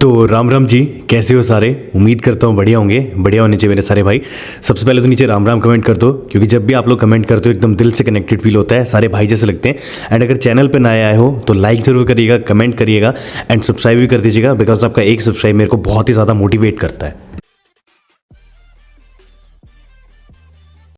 तो राम राम जी, कैसे हो सारे। उम्मीद करता हूँ बढ़िया होंगे, बढ़िया होने चाहिए मेरे सारे भाई। सबसे पहले तो नीचे राम राम कमेंट कर दो, क्योंकि जब भी आप लोग कमेंट करते हो एकदम दिल से कनेक्टेड फील होता है, सारे भाई जैसे लगते हैं। एंड अगर चैनल पे नए आए हो तो लाइक ज़रूर करिएगा, कमेंट करिएगा एंड सब्सक्राइब भी कर दीजिएगा, बिकॉज आपका एक सब्सक्राइब मेरे को बहुत ही ज़्यादा मोटिवेट करता है।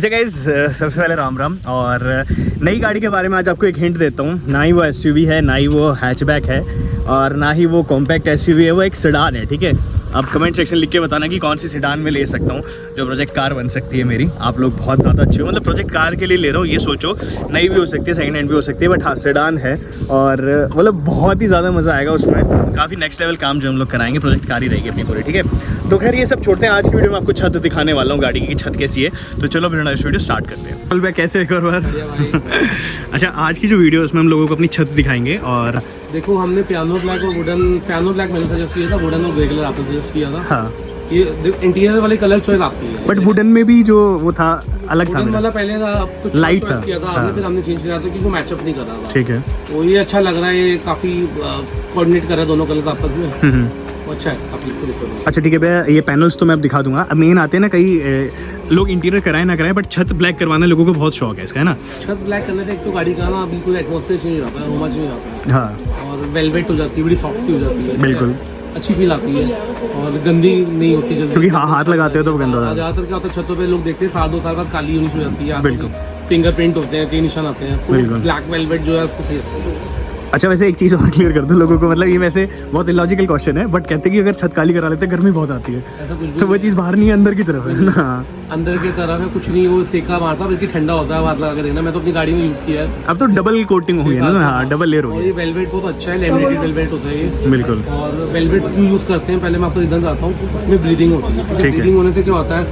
गाइस, सबसे पहले राम राम। और नई गाड़ी के बारे में आज आपको एक हिंट देता हूँ। ना ही वो एसयूवी है, ना ही वो हैचबैक है, और ना ही वो कॉम्पैक्ट एसयूवी है, वो एक सेडान है। ठीक है, आप कमेंट सेक्शन लिख के बताना कि कौन सी सेडान में ले सकता हूँ जो प्रोजेक्ट कार बन सकती है मेरी। आप लोग बहुत ज़्यादा अच्छे हो, मतलब प्रोजेक्ट कार के लिए ले रहा हूँ, ये सोचो। नई भी हो सकती है, सेकंड हैंड भी हो सकती है, बट हाँ सेडान है। और मतलब बहुत ही ज़्यादा मज़ा आएगा उसमें। काफ़ी नेक्स्ट लेवल काम जो हम लोग कराएंगे, प्रोजेक्ट कार ही रहेगी अपनी पूरी। ठीक है, तो खैर ये सब छोड़ते हैं। आज की वीडियो में आपको छत दिखाने वाला हूँ, गाड़ी की छत कैसी है। तो चलो फिर इस वीडियो स्टार्ट करते हैं। चल भाई, कैसे एक बार अच्छा, आज की जो वीडियो है उसमें हम लोगों को अपनी छत दिखाएंगे। और देखो, हमने पियानो ब्लैक और वुडन, पियानो ब्लैक मैंने सजेस्ट किया था, वुडन और ग्रे कलर आपने सजेस्ट किया था। हाँ, ये इंटीरियर वाले कलर चॉइस आपकी है। बट वुडन में भी जो वो था अलग था, वुडन वाला पहले था, कुछ लाइट था किया था आपने, फिर हमने चेंज किया था क्योंकि वो मैचअप नहीं कर रहा था। ठीक है, तो ये अच्छा लग रहा है, ये काफी कोऑर्डिनेट कर रहा है दोनों कलर आपस में। अच्छा है, काफी कोई। अच्छा ठीक है भैया, ये पैनल्स तो मैं अब दिखा दूंगा। अब मेन आते हैं ना, कई लोग इंटीरियर कराए ना कराए, बट छत ब्लैक करवाना लोगों को बहुत शौक है इसका, है ना। छत ब्लैक करने से एक तो गाड़ी का ना बिल्कुल एटमॉस्फेयर चेंज हो जाता है, रोमा चेंज हो जाता है। हाँ, और वेलवेट हो जाती है, बड़ी सॉफ्ट हो जाती है, बिल्कुल अच्छी फील आती है और गंदी नहीं होती जल्दी, क्योंकि हाथ लगाते हो तो गंदा हो जाता है। ज़्यादातर क्या होता है, छतों पे लोग देखते हैं 7-2 साल बाद काली यूनिश हो जाती है, बिल्कुल। फिंगरप्रिंट होते हैं, कई निशान आते हैं। बिल्कुल। ब्लैक वेलवेट जो है उसको सही रहता है। अच्छा, वैसे एक चीज़ और क्लियर कर दो लोगों को, मतलब ये वैसे बहुत इलॉजिकल क्वेश्चन है, बट कहते हैं कि अगर छत काली करा लेते हैं गर्मी बहुत आती है, ऐसा कुछ भी तो वो चीज़ बाहर नहीं है, अंदर की तरफ है ना। अंदर की तरफ है, कुछ नहीं, वो सेका मारता बल्कि ठंडा होता है, हाथ लगा के देखना। मैं तो अपनी गाड़ी में यूज़ किया है। अब तो डबल कोटिंग हो गई है ना। हाँ, डबल लेयर हो और गई। ये वेलवेट बहुत अच्छा है, लैमिनेटेड वेलवेट होता है ये। बिल्कुल। और वेलवेट क्यों यूज़ करते हैं, पहले मैं आपको रीज़न बताता हूँ। उसमें ब्रीदिंग होती है, ठीक है। ब्रीदिंग होने से क्या होता है,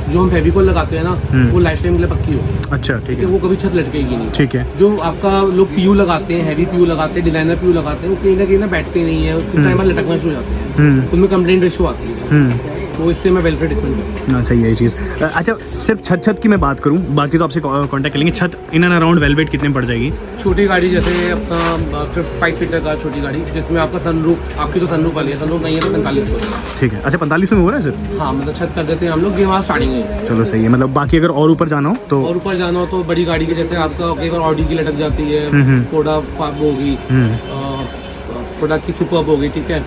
जो हम फेविकोल लगाते हैं ना, वो लाइफ टाइम के लिए पक्की होती है। अच्छा ठीक कि है, वो कभी छत लटकेगी नहीं। ठीक है। जो आपका लोग पीयू लगाते हैं, हैवी पीयू लगाते हैं, डिजाइनर पीयू लगाते हैं, वो कहीं ना बैठते नहीं है, कुछ टाइम बाद लटकना शुरू हो जाते हैं, उनमें कंप्लेंट रेशो आती है। तो इससे मैं वेलफेयर डिपेंड करता हूँ। अच्छा, यही चीज़। अच्छा, सिर्फ छत की मैं बात करूँ, बाकी तो आपसे कांटेक्ट करेंगे। छत इन एंड अराउंड वेलवेट कितने में पड़ जाएगी? छोटी गाड़ी जैसे अपना 5 सीटर का छोटी गाड़ी, जिसमें आपका सनरूफ, आपकी तो सनरूफ वाली है, सनरूफ नहीं है तो 4500। ठीक है। अच्छा, 4500 में हो रहा है सर? हाँ, मतलब छत कर देते हैं हम लोग, ये वहाँ स्टार्टिंग है। चलो सही है। मतलब बाकी अगर और ऊपर जाना हो तो? और ऊपर जाना हो तो बड़ी गाड़ी के जैसे आपका कई बार ऑडी की लटक जाती है, कोडा फाब होगी, कोडा की सुपर होगी, ठीक है,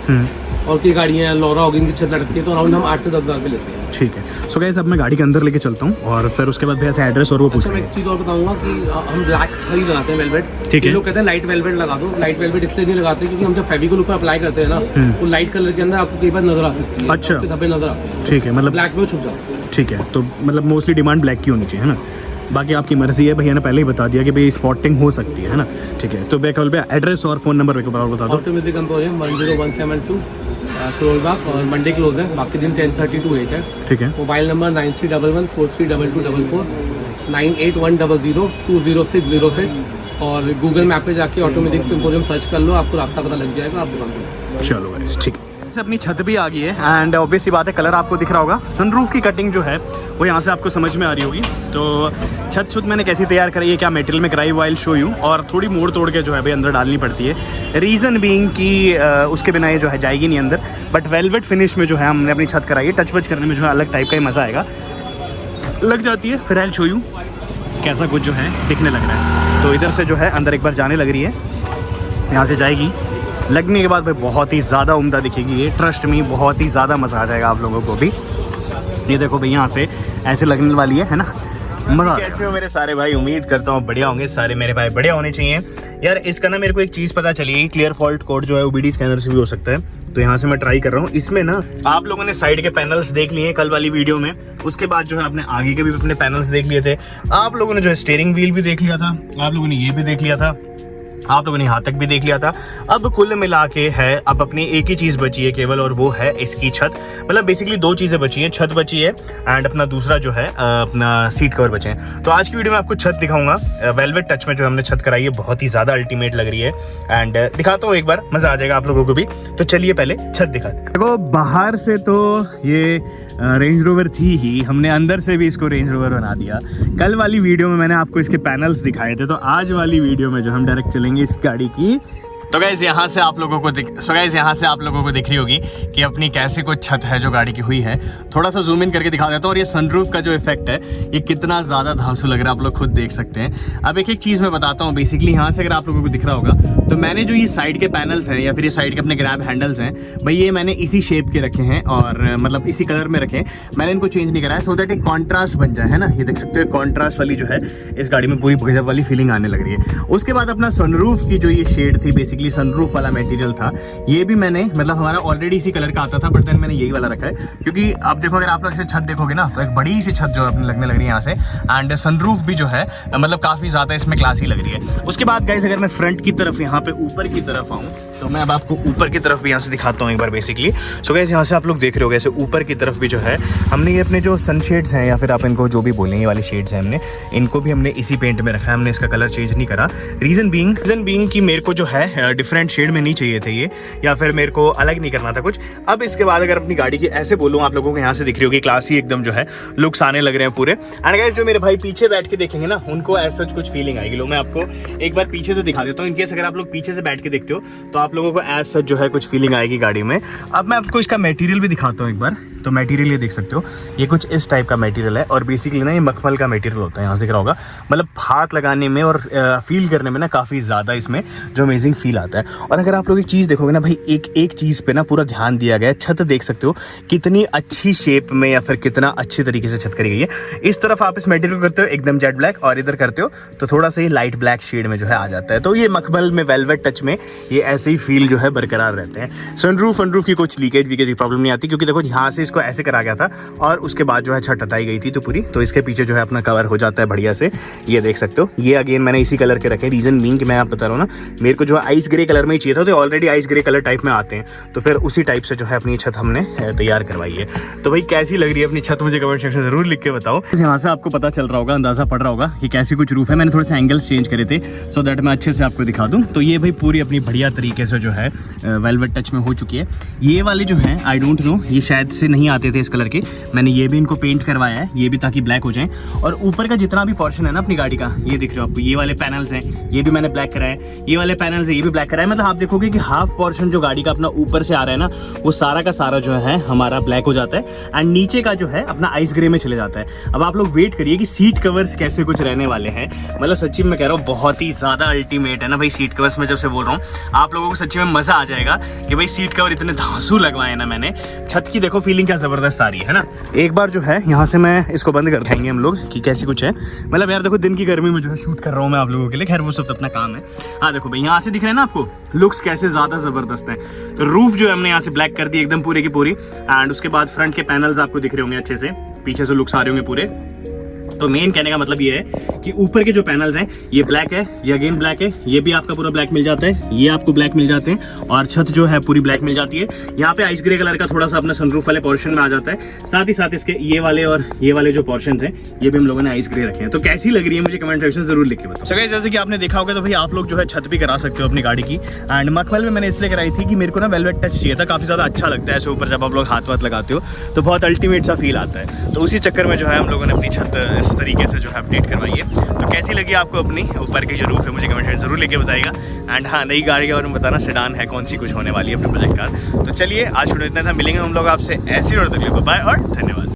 और की गाड़ियाँ लौरा होगी, इनकी छत लटकती है, तो अराउंड हम 8 से 10 हज़ार पे लेते हैं। ठीक है। सो गाइस, अब मैं गाड़ी के अंदर लेके चलता हूँ और फिर उसके बाद भैया से एड्रेस और वो अच्छा, मैं पूछेंगे। एक चीज़ और बताऊंगा कि हम ब्लैक ही लगाते हैं वेलवेट। ठीक है। लोग कहते हैं लाइट वेलवेट लगा दो। लाइट वेलवेट इसलिए नहीं लगाते क्योंकि हम जब फेविकोल ऊपर अप्लाई करते हैं ना, वो लाइट कलर के अंदर आपको कई बार नजर आ सकती है। अच्छा। धब्बे नजर आते हैं। ठीक है, मतलब ब्लैक में छुप जाता है। ठीक है, तो मतलब मोस्टली डिमांड ब्लैक की होनी चाहिए, है ना। बाकी आपकी मर्जी है, भैया ने पहले ही बता दिया कि भाई स्पॉटिंग हो सकती है ना। ठीक है, तो बेकॉल पे एड्रेस और फ़ोन नंबर बराबर बता दो। ऑटो म्यूजिक कंपोजिंग 10172 करोलबाग, और मंडे क्लोज है, बाकी दिन 10:30 to 8 है। ठीक है। मोबाइल नंबर 9311432244, 9810020606, और गूगल मैप पे जाके ऑटो म्यूजिक कंपोजिंग सर्च कर लो, आपको रास्ता पता लग जाएगा, आप दुकान पे। चलो गाइस, ठीक है। अपनी छत भी आ गई है एंड ऑब्वियस सी बात है, कलर आपको दिख रहा होगा। सनरूफ की कटिंग जो है वो यहाँ से आपको समझ में आ रही होगी। तो छत मैंने कैसी तैयार कराई है, क्या मटेरियल में कराई, वो आई शो यू। और थोड़ी मोड़ तोड़ के जो है भाई अंदर डालनी पड़ती है, रीज़न बीइंग कि उसके बिना ये जो है जाएगी नहीं अंदर। बट वेलवेट फिनिश में जो है हमने अपनी छत कराई है, टच वच करने में जो है अलग टाइप का ही मज़ा आएगा, लग जाती है। फिर आई शो यू कैसा कुछ जो है दिखने लग रहा है। तो इधर से जो है अंदर एक बार जाने लग रही है, यहाँ से जाएगी, लगने के बाद भाई बहुत ही ज़्यादा उम्दा दिखेगी ये, ट्रस्ट में बहुत ही ज़्यादा मज़ा आ जाएगा आप लोगों को भी। ये देखो भाई, यहाँ से ऐसे लगने वाली है ना, मज़ा। कैसे हो मेरे सारे भाई, उम्मीद करता हूँ बढ़िया होंगे सारे मेरे भाई, बढ़िया होने चाहिए यार। इसका ना मेरे को एक चीज़ पता चली है, क्लियर फॉल्ट कोड जो है OBD स्कैनर से भी हो सकता है। तो यहाँ से मैं ट्राई कर रहा हूँ। इसमें ना आप लोगों ने साइड के पैनल्स देख लिए कल वाली वीडियो में, उसके बाद जो है आपने आगे के भी अपने पैनल्स देख लिए थे, आप लोगों ने जो है स्टीयरिंग व्हील भी देख लिया था, आप लोगों ने ये भी देख लिया था, आप लोगों ने यहाँ तक भी देख लिया था। अब कुल मिला के है, अब अपनी एक ही चीज़ बची है केवल, और वो है इसकी छत। मतलब बेसिकली 2 चीज़ें बची हैं, छत बची है एंड अपना दूसरा जो है अपना सीट कवर बचे हैं। तो आज की वीडियो में आपको छत दिखाऊंगा। वेलवेट टच में जो हमने छत कराई है बहुत ही ज़्यादा अल्टीमेट लग रही है एंड दिखाता हूँ एक बार, मज़ा आ जाएगा आप लोगों को भी। तो चलिए पहले छत दिखाते हैं। देखो बाहर से तो ये रेंज रोवर थी ही, हमने अंदर से भी इसको रेंज रोवर बना दिया। कल वाली वीडियो में मैंने आपको इसके पैनल्स दिखाए थे, तो आज वाली वीडियो में जो हम डायरेक्ट चलेंगे इस गाड़ी की तो गाइज यहाँ से आप लोगों को दिख रही होगी कि अपनी कैसे कुछ छत है जो गाड़ी की हुई है। थोड़ा सा जूम इन करके दिखा देता हूँ और ये सनरूफ का जो इफेक्ट है ये कितना ज़्यादा धांसू लग रहा है, आप लोग खुद देख सकते हैं। अब एक एक चीज़ मैं बताता हूँ। बेसिकली यहाँ से अगर आप लोगों को दिख रहा होगा तो मैंने जो ये साइड के पैनल्स हैं या फिर ये साइड के अपने ग्रैब हैंडल्स हैं भाई, ये मैंने इसी शेप के रखे हैं और मतलब इसी कलर में रखे हैं। मैंने इनको चेंज नहीं करा है सो दैट एक कॉन्ट्रास्ट बन जाए, है ना। ये देख सकते हो कॉन्ट्रास्ट वाली जो है इस गाड़ी में पूरी गजब वाली फीलिंग आने लग रही है। उसके बाद अपना सनरूफ की जो ये शेड थी, बेसिकली सनरूफ वाला मटेरियल था, ये भी मैंने मतलब हमारा ऑलरेडी इसी कलर का आता था, बट देन मैंने यही वाला रखा है क्योंकि आप देखो अगर आप लोग इसे छत देखोगे ना तो एक बड़ी सी छत जो अपने लगने लग रही है यहाँ से, एंड सनरूफ भी जो है मतलब काफ़ी ज़्यादा इसमें क्लासी लग रही है। उसके बाद गाइस अगर मैं फ्रंट की तरफ यहाँ पे ऊपर की तरफ आऊँ तो मैं अब आपको ऊपर की तरफ भी यहाँ से दिखाता हूँ एक बार बेसिकली। सो गाइस यहाँ से आप लोग देख रहे हो ऐसे ऊपर की तरफ भी जो है हमने ये अपने जो सनशेड्स हैं या फिर आप इनको जो भी बोलें, ये वाले शेड्स हैं इनको भी हमने इसी पेंट में रखा है, हमने इसका कलर चेंज नहीं करा। रीज़न बीइंग कि मेरे को जो है डिफरेंट शेड में नहीं चाहिए थे ये, या फिर मेरे को अलग नहीं करना था कुछ। अब इसके बाद अगर अपनी गाड़ी की ऐसे बोलूँ, आप लोगों को यहाँ से दिख रही होगी क्लासी एकदम जो है लुक्स आने लग रहे हैं पूरे। एंड गाइस जो मेरे भाई पीछे बैठ के देखेंगे ना उनको ऐसा कुछ फीलिंग आएगी। लो मैं आपको एक बार पीछे से दिखा देता हूँ, इनकेस अगर आप लोग पीछे से बैठ के देखते हो तो आप लोगों को ऐसा जो है कुछ फीलिंग आएगी गाड़ी में। अब मैं आपको इसका मटेरियल भी दिखाता हूँ एक बार। तो मटेरियल ये देख सकते हो, ये कुछ इस टाइप का मटेरियल है और बेसिकली ना ये मखमल का मटेरियल होता है। यहाँ से दिख रहा होगा, मतलब हाथ लगाने में और फील करने में ना काफ़ी ज़्यादा इसमें जो अमेजिंग फील आता है। और अगर आप लोग एक चीज़ देखोगे ना भाई, एक चीज़ पे ना पूरा ध्यान दिया गया है। छत देख सकते हो कितनी अच्छी शेप में या फिर कितना अच्छी तरीके से छत करी गई है। इस तरफ आप इस मटेरियल को करते हो एकदम जेट ब्लैक और इधर करते हो तो थोड़ा सा ये लाइट ब्लैक शेड में जो है आ जाता है। तो ये मखमल में वेलवेट टच में ये ऐसे ही फील जो है बरकरार रहते हैं। सनरूफ की कुछ लीकेज की प्रॉब्लम नहीं आती क्योंकि देखो यहाँ से इसको ऐसे करा गया था और उसके बाद जो है छत हटाई गई थी तो पूरी, तो इसके पीछे जो है अपना कवर हो जाता है बढ़िया से। ये देख सकते हो, ये अगेन मैंने इसी कलर के रखे। रीजन बीइंग कि मैं आप बता रहा हूँ ना, मेरे को जो है आइस ग्रे कलर में ही चाहिए था, तो already ice grey colour type में आते हैं तो फिर उसी टाइप से जो है अपनी छत हमने तैयार करवाई है। तो भाई कैसी लग रही है अपनी छत, मुझे कमेंट सेक्शन जरूर लिख के बताओ। यहाँ से आपको पता चल रहा होगा, अंदाजा पड़ रहा होगा कि कैसी कुछ रूफ है। मैंने थोड़े से एंगल्स चेंज करे थे सो दैट मैं अच्छे से आपको दिखा दूँ। तो ये भाई पूरी अपनी बढ़िया तरीके से जो है वेलवेट टच में हो चुकी है। ये वाले जो हैं आई डोंट नो, ये शायद से नहीं आते थे इस कलर के, मैंने ये भी इनको पेंट करवाया है, ये भी ताकि ब्लैक हो जाए। और ऊपर का जितना भी पोर्शन है ना अपनी गाड़ी का, ये दिख रहे हो आपको, ये वाले पैनल्स हैं ये भी मैंने ब्लैक कराया है, ये वाले पैनल्स है ये भी ब्लैक कराया है। मतलब आप देखोगे कि हाफ पोर्शन जो गाड़ी का अपना ऊपर से आ रहा है ना, वो सारा का सारा जो है हमारा ब्लैक हो जाता है एंड नीचे का जो है अपना आइस ग्रे में चले जाता है। अब आप लोग वेट करिए कि सीट कवर्स कैसे कुछ रहने वाले हैं। मतलब सच्ची में मैं कह रहा हूँ बहुत ही ज्यादा अल्टीमेट है ना भाई सीट कवर्स में। जब से बोल रहा हूँ आप लोगों को सच्ची में मजा आ जाएगा कि भाई सीट कवर इतने धांसू लगवाए ना मैंने। छत की देखो फीलिंग क्या जबरदस्त आ रही है ना। एक बार जो है यहाँ से मैं इसको बंद कर देंगे हम लोग कि कैसी कुछ है। मतलब यार देखो दिन की गर्मी में जो है शूट कर रहा हूँ मैं आप लोगों के लिए, खैर वो सब तो अपना काम है। हाँ देखो भाई यहाँ से दिख रहे हैं ना आपको लुक्स कैसे ज्यादा जबरदस्त है। रूफ जो है हमने यहाँ से ब्लैक कर दी एकदम पूरी की पूरी। एंड उसके बाद फ्रंट के पैनल्स आपको दिख रहे होंगे अच्छे से, पीछे से लुक्स आ रहे होंगे पूरे। तो मेन कहने का मतलब ये है कि ऊपर के जो पैनल्स हैं ये ब्लैक है, ये अगेन ब्लैक है, ये भी आपका पूरा ब्लैक मिल जाता है, ये आपको ब्लैक मिल जाते हैं और छत जो है पूरी ब्लैक मिल जाती है। यहाँ पे आइस ग्रे कलर का थोड़ा सा अपना सनरूफ वाले पोर्शन में आ जाता है। साथ ही साथ इसके ये वाले और ये वाले जो पोर्शन हैं ये भी हम लोगों ने आइस ग्रे रखे हैं। तो कैसी लग रही है मुझे कमेंट सेक्शन जरूर लिख के बताओ। सो गाइस जैसे कि आपने देखा होगा तो भाई आप लोग जो है छत भी करा सकते हो अपनी गाड़ी की। एंड मखमल में मैंने इसलिए कराई थी कि मेरे को ना वेलवेट टच चाहिए था, काफी ज्यादा अच्छा लगता है ऐसे ऊपर जब आप लोग हाथ वाथ लगाते हो तो बहुत अल्टीमेट सा फील आता है। तो उसी चक्कर में जो है हम लोगों ने अपनी छत इस तरीके से जो है अपडेट करवाइए। तो कैसी लगी आपको अपनी ऊपर की जो रूफ है मुझे कमेंट में जरूर लेके बताइएगा। एंड हाँ नई गाड़ी के बारे में बताना, सेडान है कौन सी कुछ होने वाली है अपने प्रोजेक्ट कार। तो चलिए आज वीडियो इतना था, मिलेंगे हम लोग आपसे ऐसी और तकलीफ। बाय और धन्यवाद।